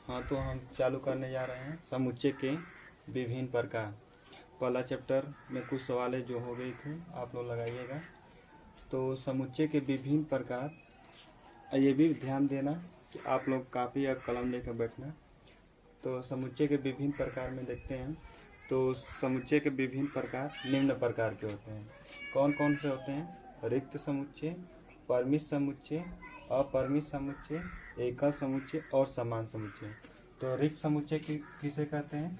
हाँ, तो हम चालू करने जा रहे हैं समुच्चय के विभिन्न प्रकार। पहला चैप्टर में कुछ सवाल जो हो गई थे आप लोग लगाइएगा। तो समुच्चय के विभिन्न प्रकार, ये भी ध्यान देना कि आप लोग कापी या कलम लेकर बैठना। तो समुच्चय के विभिन्न प्रकार में देखते हैं। तो समुच्चय के विभिन्न प्रकार निम्न प्रकार के होते हैं। कौन कौन से होते हैं? रिक्त समुच्चय, परिमित समुच्चय, अपरिमित समुच्चय, एकल समुच्चय और समान समुच्चय। तो रिक्त समुच्चय किसे कहते हैं?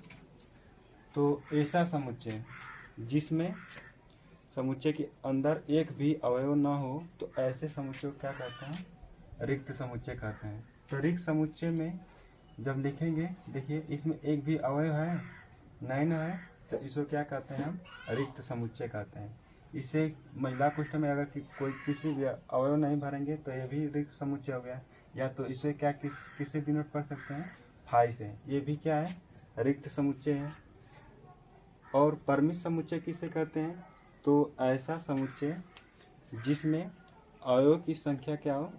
तो ऐसा समुच्चय जिसमें समुच्चय के अंदर एक भी अवयव न हो, तो ऐसे समुच्चय को क्या कहते हैं? रिक्त समुच्चय कहते हैं। तो रिक्त समुच्चय में जब लिखेंगे, देखिए इसमें एक भी अवयव है नहीं न है, तो इसको क्या कहते हैं? हम रिक्त समुच्चय कहते हैं। इससे महिला कोष्ठ में अगर कोई किसी भी अवयव नहीं भरेंगे तो ये भी रिक्त समुच्चय हो गया। या तो इसे क्या किससे डिनोट कर सकते हैं? फाई से। ये भी क्या है? रिक्त समुच्चय है। और परिमित समुच्चय किसे कहते हैं? तो ऐसा समुच्चय जिसमें अवयव की संख्या क्या हो?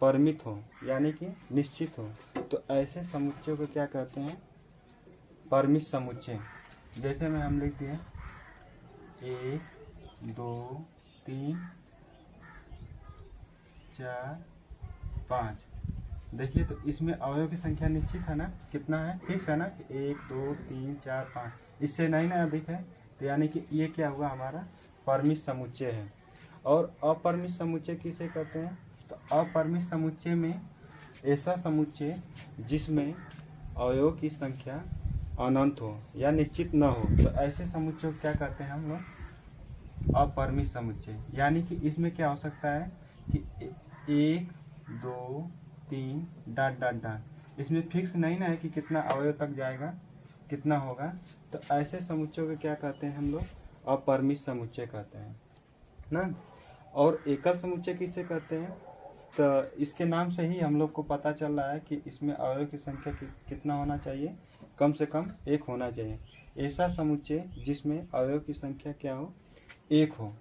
परिमित हो, यानी कि निश्चित हो। तो ऐसे समुच्चय को क्या कहते हैं? परिमित समुच्चय। जैसे में हम लिखते हैं 1 2 3 4 5। देखिए तो इसमें अवयव की संख्या निश्चित है ना, कितना है? फिक्स है ना, 1 2 3 4 5, इससे नहीं ना अधिक है। तो यानी कि ये क्या हुआ? हमारा परिमित समुच्चय है। और अपरिमित समुच्चय किसे कहते हैं? तो अपरिमित समुच्चय में ऐसा समुच्चय जिसमें अवयव की संख्या अनंत हो या निश्चित न हो, तो ऐसे समुच्चय को क्या कहते हैं हम लोग? अपरिमित समुच्चय। यानी कि इसमें क्या हो सकता है कि 1 2 3 डॉट डॉट डॉट, इसमें फिक्स नहीं ना है कि कितना अवयव तक जाएगा, कितना होगा। तो ऐसे समुच्चय को क्या कहते हैं हम लोग? अपरिमित समुच्चय कहते हैं ना। और एकल समुच्चय किसे कहते हैं? तो इसके नाम से ही हम लोग को पता चल रहा है कि इसमें अवयव की संख्या कितना होना चाहिए? कम से कम 1 होना चाहिए। ऐसा समुच्चय जिसमें अवयव की संख्या क्या हो? 1 हो।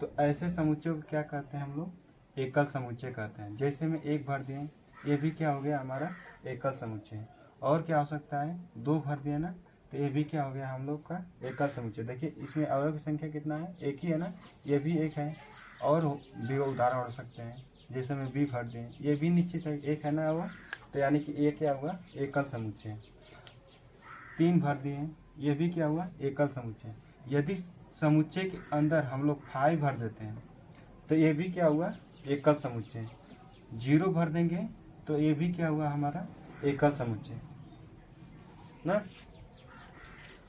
तो ऐसे समुच्चय को क्या कहते हैं हम लोग? एकल समुच्चय कहते हैं। जैसे में 1 भर दिए, ये भी क्या हो गया? हमारा एकल समुच्चय। और क्या हो सकता है? 2 भर दिए ना, तो ये भी क्या हो गया हम लोग का? एकल समुच्चय। देखिए इसमें अवयव की संख्या कितना है? 1 ही है ना, ये भी 1 है। और भी उदाहरण हो सकते हैं, जैसे में बी भर दें, ये भी निश्चित है, 1 है ना वो, तो यानी कि ये क्या हुआ? एकल समुच्चय। 3 भर दिए, ये भी क्या हुआ? एकल समुच्चय। यदि समुच्चय के अंदर हम लोग 5 भर देते हैं तो ये भी क्या हुआ? एकल समुच्चय। 0 भर देंगे तो ये भी क्या हुआ? हमारा एकल समुच्चय ना।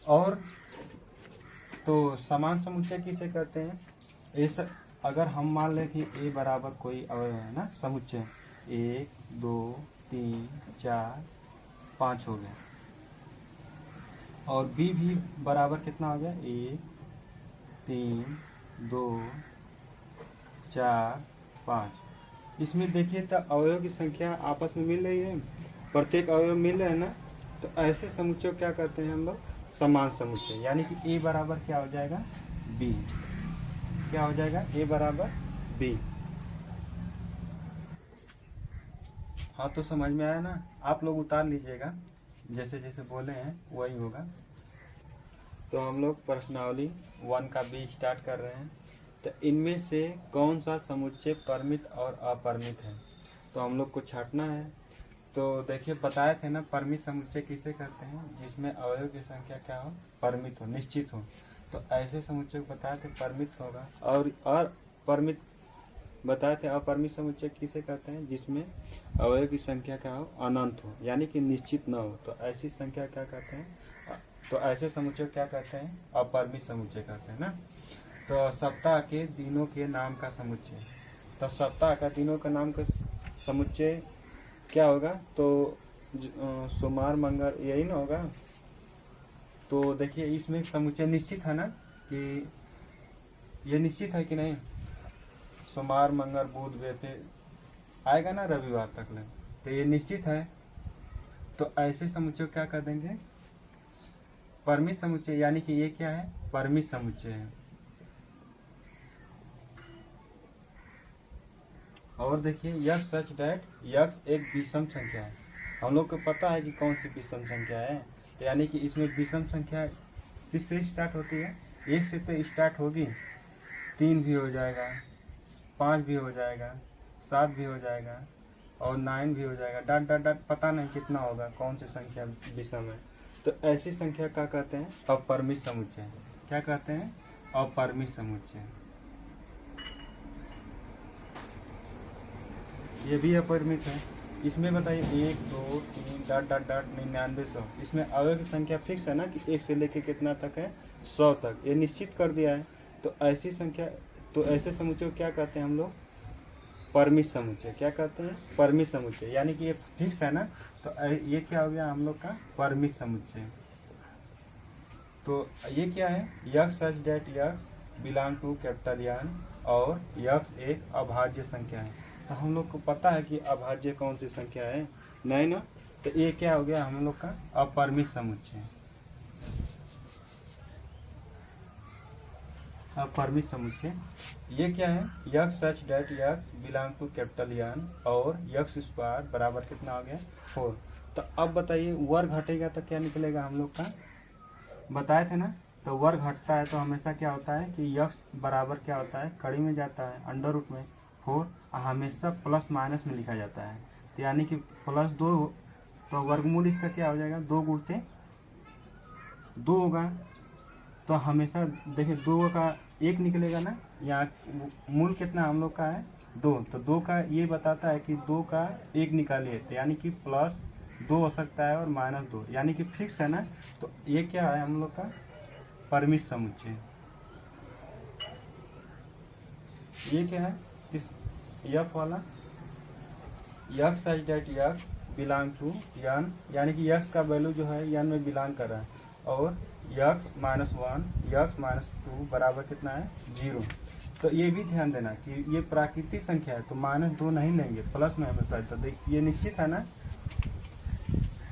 और तो समान समुच्चय किसे कहते हैं? ऐसा अगर हम मान लें कि a बराबर कोई अवयव है ना, समुच्चय 1 2 3 4 5 हो गया, और b भी बराबर कितना हो गया? 1 3 2 4 5। इसमें देखिए तो अवयव की संख्या आपस में मिल रही है, प्रत्येक अवयव मिल रहे हैं ना। तो ऐसे समुच्चय क्या कहते हैं हम लोग? समान समुच्चय। यानी कि a बराबर क्या हो जाएगा? b। क्या हो जाएगा? a बराबर b। हाँ, तो समझ में आया ना? आप लोग उतार लीजिएगा, जैसे जैसे बोले हैं वही होगा। तो हम लोग प्रश्नावली 1 का b स्टार्ट कर रहे हैं। तो इनमें से कौन सा समुच्चय परिमित और अपरिमित है? तो हम लोग को छांटना है। तो देखिए बताए थे ना, परिमित समुच्चय किसे कहते हैं? जिसमें अवयव की संख्या क्या हो? परिमित हो, निश्चित हो। तो ऐसे समुच्चय को बताए थे परिमित होगा। और परिमित बताए थे अपरिमित समुच्चय किसे कहते हैं? जिसमें अवयव की संख्या क्या हो? अनंत हो, यानी कि निश्चित न हो। तो ऐसी संख्या क्या कहते हैं? तो ऐसे समुच्चय क्या कहते हैं? अपरिमित समुच्चय कहते हैं ना। तो सप्ताह के दिनों के नाम का समुच्चय। तो सप्ताह का दिनों का नाम का समुच्चय क्या होगा? तो सोमवार मंगल, यही ना होगा। तो देखिए इसमें समुच्चय निश्चित है ना, कि ये निश्चित है कि नहीं? सोमवार मंगल बुध फिर आएगा ना रविवार तक ले, तो ये निश्चित है। तो ऐसे समुच्चय क्या कर देंगे? परिमित समुच्चय। यानी कि ये क्या है? परिमित समुच्चय है। और देखिए यक्स सच दैट यक्स एक विषम संख्या है। हम लोग को पता है कि कौन सी विषम संख्या है, तो यानी कि इसमें विषम संख्या किससे स्टार्ट होती है, 1 से तो स्टार्ट होगी, 3 भी हो जाएगा, 5 भी हो जाएगा, 7 भी हो जाएगा और 9 भी हो जाएगा, डॉट डॉट डॉट पता नहीं कितना होगा, कौन सी संख्या विषम है। तो ऐसी संख्या क्या कहते हैं, अपरिमित समुच्चय। क्या कहते हैं, अपरिमित समुच्चय। ये भी अपरिमित है। इसमें बताइए 1 2 3 डॉट डॉट डॉट 99 100, इसमें अवयव की संख्या फिक्स है ना कि 1 से लेके कितना तक है, 100 तक, ये निश्चित कर दिया है। तो ऐसी संख्या, तो ऐसे समुच्चय को क्या कहते हैं हम लोग, परिमित समुच्चय। क्या कहते हैं, परिमित समुच्चय, यानी कि ये फिक्स है ना, तो ये क्या हो गया हम लोग का परिमित समुच्चय। तो ये क्या है, x such that x belong to capital N और यक्स एक अभाज्य संख्या है। तो हम लोग को पता है कि अभाज्य कौन सी संख्या है, नहीं ना, तो ये क्या हो गया हम लोग का अपरिमित समुच्चय। अपरिमित समुच्चय ये क्या है, x such that x belong to capital N और यक्स स्क्वायर बराबर कितना हो गया 4। तो अब बताइए वर्ग घटेगा तो क्या निकलेगा हम लोग का, बताए थे ना, तो वर्ग घटता है तो हमेशा क्या होता है कि यक्स बराबर क्या होता है, कड़ी में जाता है, अंडर रूट में 4, हमेशा प्लस माइनस में लिखा जाता है। तो यानी कि +2, तो वर्गमूल इसका क्या हो जाएगा, 2 गुणते 2 होगा। तो हमेशा देखिए 2 का 1 निकलेगा ना, यहाँ मूल कितना हम लोग का है 2, तो 2 का ये बताता है कि 2 का 1 निकालिए, तो यानी कि +2 हो सकता है और -2, यानी कि फिक्स है ना। तो ये क्या है हम लोग का परिमित समुच्चय। ये क्या है, इस यफ वाला x such that x belong to N, यानी कि यक्स का वैल्यू जो है एन में बिलोंग कर रहा है, और यक्स -1 यक्स -2 बराबर कितना है 0। तो ये भी ध्यान देना कि ये प्राकृतिक संख्या है, तो -2 नहीं लेंगे, प्लस में हमेशा। तो देखिए ये निश्चित है ना,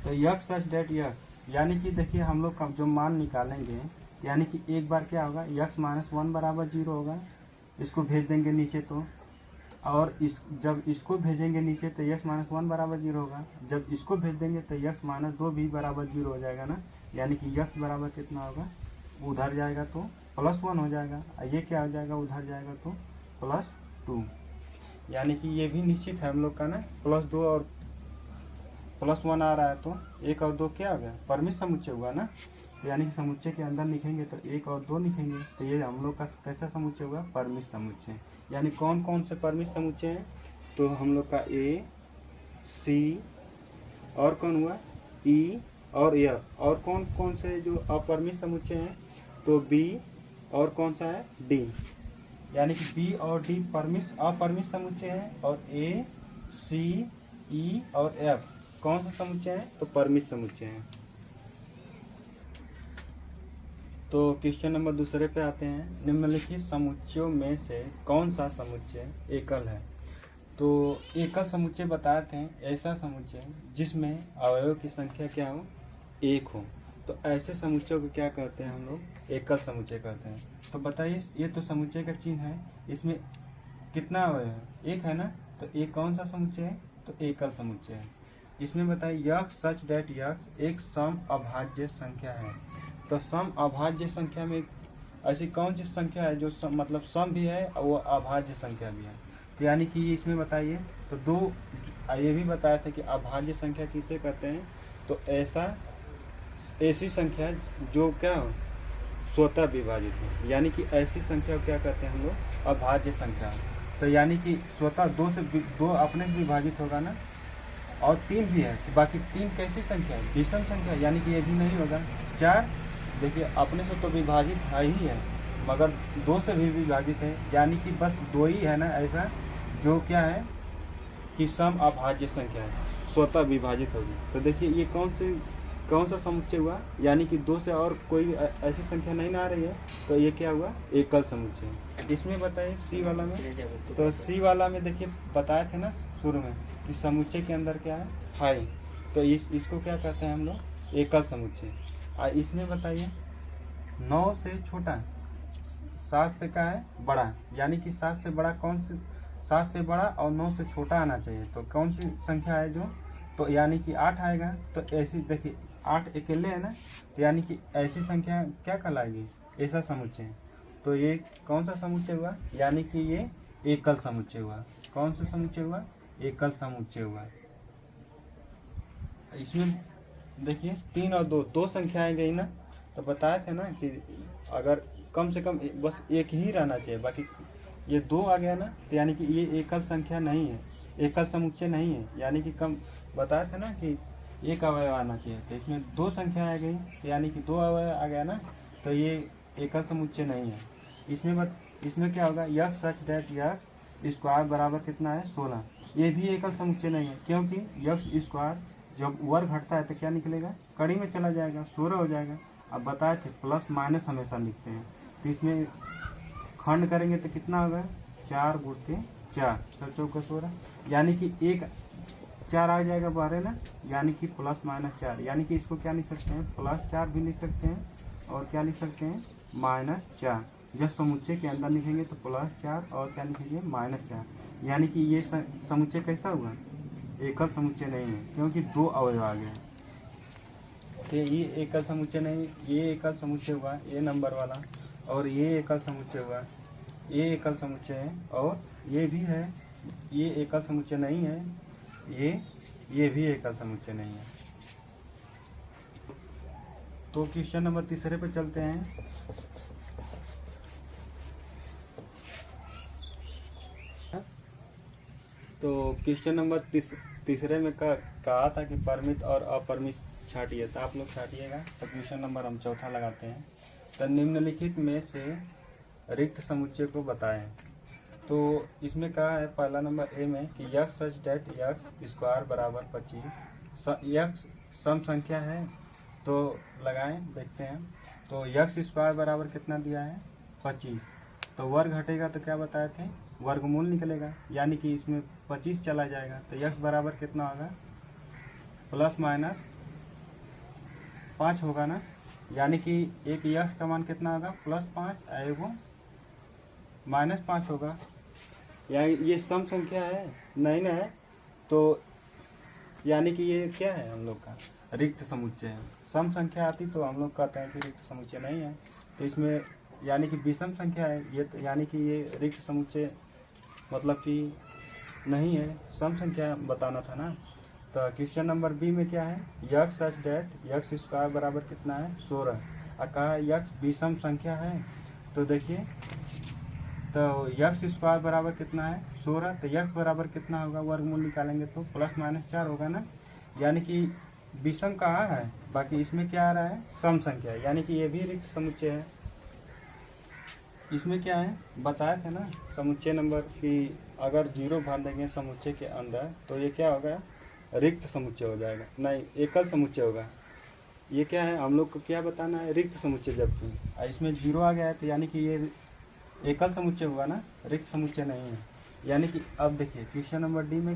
तो यक्स सच दैट यक्स, यानी कि देखिए हम लोग जो मान निकालेंगे, यानी कि एक बार क्या होगा, यक्स -1 बराबर 0 होगा, इसको भेज देंगे नीचे, तो और जब इसको भेजेंगे नीचे तो यक्स -1 बराबर 0 होगा, जब इसको भेज देंगे तो यक्स -2 भी बराबर 0 हो जाएगा ना, यानी कि यक्स बराबर कितना होगा, उधर जाएगा तो +1 हो जाएगा, ये क्या हो जाएगा, उधर जाएगा तो +2, यानी कि ये भी निश्चित है हम लोग का ना, +2 और +1 आ रहा है, तो 1 और 2 क्या हो गया, परिमित समुच्चय हुआ ना। तो यानी कि समुच्चय के अंदर लिखेंगे तो 1 और 2 लिखेंगे, तो ये हम लोग का कैसा समुच्चय हुआ, परिमित समुच्चय। यानी कौन कौन से परिमित समुच्चय हैं, तो हम लोग का ए, सी और कौन हुआ, ई और एफ, और कौन कौन से जो अपरिमित समुच्चय हैं, तो बी और कौन सा है, डी। यानी कि बी और डी अपरिमित समुच्चय है, और ए, सी, ई और एफ कौन सा समुच्चय है, तो परिमित समुच्चय है। तो क्वेश्चन नंबर दूसरे पे आते हैं, निम्नलिखित समुच्चयों में से कौन सा समुच्चय एकल है। तो एकल समुच्चय बताए थे ऐसा समुच्चय जिसमें अवयव की संख्या क्या हो, 1 हो, तो ऐसे समुच्चयों को क्या कहते हैं हम लोग, एकल समुच्चय कहते हैं। तो बताइए, ये तो समुच्चय का चिन्ह है, इसमें कितना अवयव है, 1 है ना, तो एक कौन सा समुच्चय है, तो एकल समुच्चय है। इसमें बताइए यक्स सच दैट यक्स एक सम अभाज्य संख्या है। तो सम अभाज्य संख्या में ऐसी कौन सी संख्या है जो मतलब सम भी है और वो अभाज्य संख्या भी है। तो यानी कि इसमें बताइए, तो दो ये भी बताया था कि अभाज्य संख्या किसे कहते हैं, तो ऐसी संख्या जो क्या हो, स्वतः विभाजित है, यानी कि ऐसी संख्या को क्या कहते हैं हम लोग, अभाज्य संख्या। तो यानी कि स्वतः 2 अपने से विभाजित होगा ना, और 3 भी है, तो बाकी 3 कैसी संख्या है, विषम संख्या, यानी कि ये भी नहीं होगा। 4 देखिए अपने से तो विभाजित है ही है, मगर 2 से भी विभाजित है, यानी कि बस 2 ही है ना ऐसा जो क्या है कि सम अभाज्य संख्या है, स्वतः विभाजित होगी। तो देखिए ये कौन सा समुच्चय हुआ, यानी कि 2 से और कोई ऐसी संख्या नहीं ना आ रही है, तो ये क्या हुआ, एकल समुच्चय। इसमें बताइए सी वाला में, तो सी वाला में देखिए बताए थे ना शुरू में कि समुच्चय के अंदर क्या है, तो इसको क्या कहते हैं हम लोग, एकल समुच्चय। इसमें बताइए 9 से छोटा, 7 से क्या है बड़ा, यानी कि 7 से बड़ा कौन सी, 7 से बड़ा और 9 से छोटा आना चाहिए, तो कौन सी संख्या है जो, तो यानी कि 8 आएगा। तो ऐसी देखिए 8 अकेले है ना, तो यानी कि ऐसी संख्या क्या कहलाएगी, ऐसा समुच्चय। तो ये कौन सा समुच्चय हुआ, यानी कि ये एकल समुच्चय हुआ। कौन सा समुच्चय हुआ, एकल समुच्चय हुआ। इसमें देखिए 3 और 2 संख्याएं गई ना, तो बताए थे ना कि अगर कम से कम बस एक ही रहना चाहिए, बाकी ये 2 आ गया ना, तो यानी कि ये एकल संख्या नहीं है, एकल समुच्चय नहीं है, यानी कि कम बताए थे ना कि एक अवयव आना चाहिए। तो इसमें 2 संख्या आ गई, तो यानी कि 2 अवयव आ गया ना, तो ये एकल समुच्चय नहीं है। इसमें क्या होगा, x such that x square बराबर कितना है 16। ये भी एकल समुच्चय नहीं है, क्योंकि यक्स स्क्वायर जब वर्ग घटता है तो क्या निकलेगा, कड़ी में चला जाएगा, 16 हो जाएगा। अब बताए थे प्लस माइनस हमेशा लिखते हैं, तो इसमें खंड करेंगे तो कितना होगा, 4 गुणते 4, 4 चौका 16, यानी कि एक 4 आ जाएगा बाहर ना, यानी कि प्लस माइनस 4। यानी कि इसको क्या लिख सकते हैं, प्लस 4 भी लिख सकते हैं, और क्या लिख सकते हैं, -4। जब समुच्चय के अंदर लिखेंगे तो +4 और क्या लिखेंगे, -4। यानी कि ये समुच्चय कैसा हुआ, एकल समुच्चय नहीं है, क्योंकि 2 अवयव आ गए। तो ये एकल समुच्चय नहीं, ये एकल समुच्चय हुआ ये नंबर वाला, और ये एकल समुच्चय हुआ, ये एकल समुच्चय है, और ये भी है, ये एकल समुच्चय नहीं है, ये भी एकल समुच्चय नहीं है। तो क्वेश्चन नंबर 3 पे चलते हैं। तो क्वेश्चन नंबर 3 में कहा था कि परिमित और अपरिमित छाटिए, तो आप लोग छाटिएगा। तो क्वेश्चन नंबर हम 4 लगाते हैं। तो निम्नलिखित में से रिक्त समुच्चय को बताएं। तो इसमें कहा है पहला नंबर ए में कि x such that x square बराबर 25। यक्स सम संख्या है, तो लगाएं, देखते हैं। तो यक्स स्क्वायर बराबर कितना दिया है, 25। तो वर्ग घटेगा तो क्या बताए थे, वर्गमूल निकलेगा, यानी कि इसमें 25 चला जाएगा। तो यक्स बराबर कितना होगा, प्लस माइनस 5 होगा ना, यानी कि एक यक्स का मान कितना होगा, +5, एगो -5 होगा। या ये सम संख्या है नहीं ना है, तो यानी कि ये क्या है, हम लोग का रिक्त समुच्चय है। सम संख्या आती तो हम लोग कहते हैं कि रिक्त समुच्चय नहीं है। तो इसमें यानी कि विषम संख्या है ये, तो यानी कि ये रिक्त समुच्चय मतलब कि नहीं है, सम संख्या बताना था ना। तो क्वेश्चन नंबर बी में क्या है, x such that x square बराबर कितना है, 16। और कहा यक्स विषम संख्या है, तो देखिए, तो यक्स स्क्वायर बराबर कितना है, 16। तो यक्स बराबर कितना होगा, वर्गमूल निकालेंगे तो +-4 होगा ना, यानी कि विषम कहाँ है, बाकी इसमें क्या आ रहा है, सम संख्या, यानी कि ये भी रिक्त समुच्चय है। इसमें क्या है, बताया था ना समुच्चय नंबर कि अगर 0 भर देंगे समुच्चय के अंदर तो ये क्या होगा, रिक्त समुच्चय हो जाएगा, नहीं एकल समुच्चय होगा। ये क्या है, हम लोग को क्या बताना है, रिक्त समुच्चय। जबकि इसमें 0 आ गया है, तो यानी कि ये एकल समुच्चय हुआ ना, रिक्त समुच्चय नहीं है। यानी कि अब देखिए क्वेश्चन नंबर डी में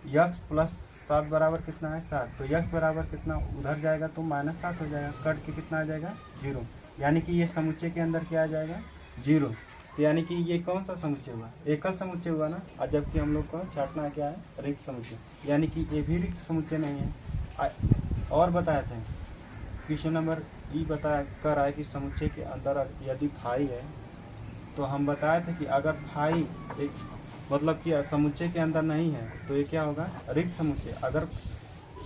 यक्स +7 बराबर कितना है, 7। तो यक्स बराबर कितना, उधर जाएगा तो -7 हो जाएगा, कट के कितना आ जाएगा, 0। यानी कि ये समुच्चय के अंदर क्या आ जाएगा, 0। तो यानी कि ये कौन सा समुच्चय हुआ, एकल समुच्चय हुआ ना। और जबकि हम लोग को छाटना क्या है, रिक्त समुच्चय, यानी कि ये भी रिक्त समुच्चय नहीं है। और बताए थे क्वेश्चन नंबर ई बता कर आए कि समुच्चय के अंदर यदि फाई है, तो हम बताए थे कि अगर फाई एक मतलब कि समुच्चय के अंदर नहीं है तो ये क्या होगा, रिक्त समुच्चय। अगर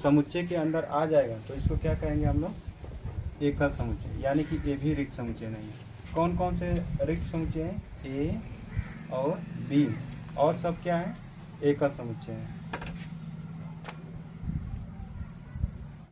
समुच्चय के अंदर आ जाएगा तो इसको क्या कहेंगे हम लोग, एकल समुच्चय, यानी कि ये भी रिक्त समुच्चय नहीं है। कौन कौन से रिक्त समुच्चय हैं, ए और बी, और सब क्या है, एकल समुच्चय है।